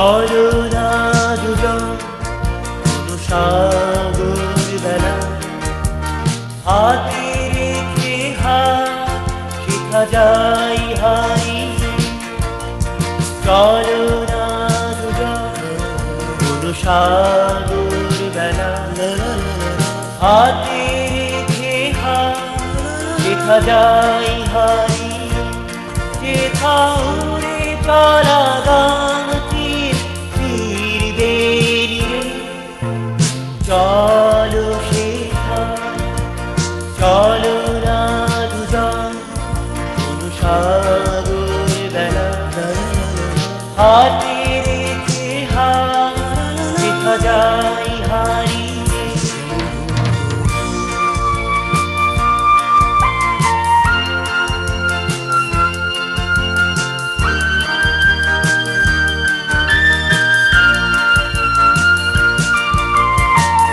চলো না দুজন কোনো সাগর বেলা, হাতে রেখে হাত শেখা যায় হারিয়ে। চলো না দুজন কোনো সাগর বেলা, হাতে রেখে হাত শেখা যায় হারিয়ে। যেথা উড়ে চলা গান ফিরবে নিয়ে, চলো শেখা চলো না দুজন কোনো সাগর বেলা, হাতে রেখে হাত শেখা যায় হারিয়ে।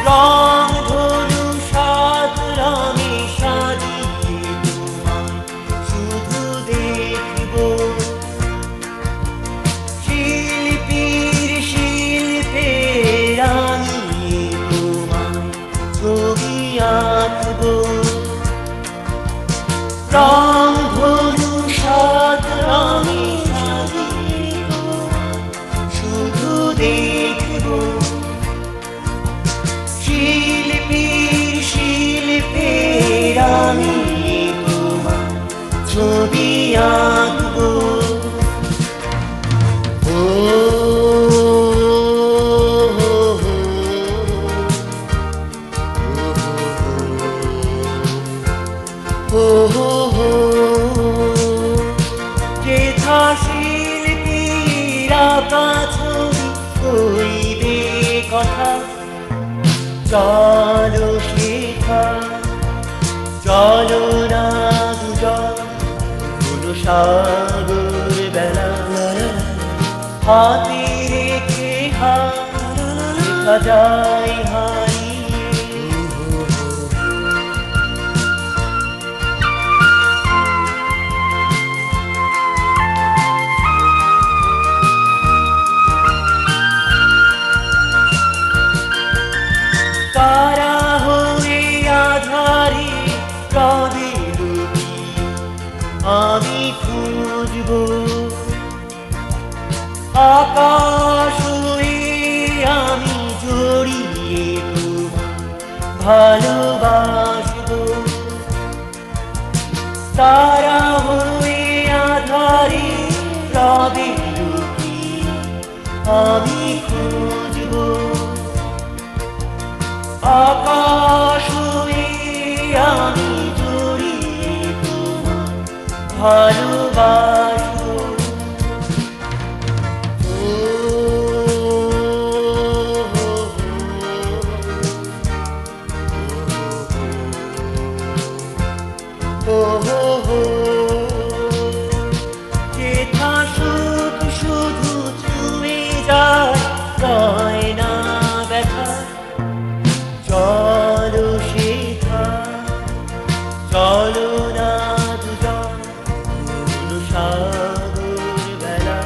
রং ধনু সাত রঙে সাজিয়ে তোমায় শুধু দেখব, শিল্পীর শিল্পে রাঙিয়ে তোমায় ছবি আঁকব। রং ধনু সাত রঙে সাজিয়ে তোমায় শুধু দেখব, শিল্পীর শিল্পে রাঙিয়ে তোমার ছবি আঁকব। ও যেথা শিল্পীর আঁকা ছবি কইবে কথা, চলো শেখা চলো না দুজন কোনো সাগর বেলা, হাতে রেখে হাত শেখা যায় হারিয়ে। তারা হয়ে আধারে রবে লুকিয়ে আমি খুঁজব, আকাশ হয়ে আমি জড়িয়ে তোমায় ভালোবাসব। তারা হয়ে আধারে রবে লুকিয়ে আমি খুঁজব, আকাশ হয়ে আমি জড়িয়ে তোমায় ভালোবাসব। যেথা সুখ শুধু ছুঁয়ে যায় রয় না ব্যথা, চলো শেখা চলো না দুজন কোনো সাগর বেলা,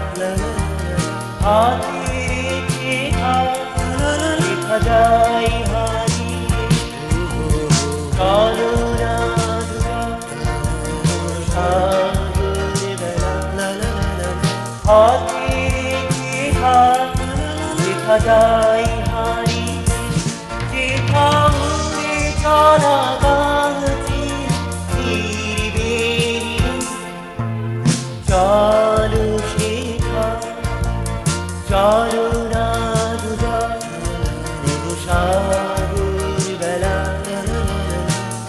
হাতে রেখে হাত শেখা যায় হারিয়ে। চলো না দুজন কোনো সাগর বেলা, হাতে রেখে হাত শেখা যায় হারিয়ে। যেথা উড়ে চলা গান ফিরবে নিয়ে, চলো শেখা চলো না দুজন কোনো সাগর বেলা,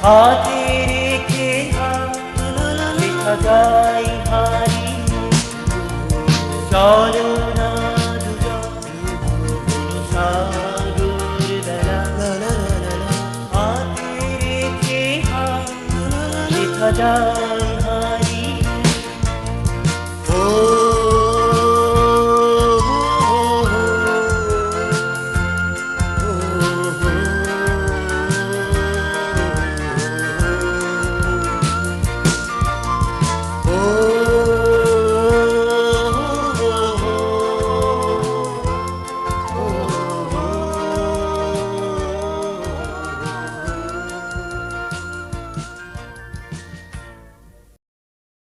হাতে রেখে হাত শেখা যায় হারিয়ে। চলো না দুজন কোনো সাগর বেলা, হাতে রেখে হাত শেখা যায় হারিয়ে।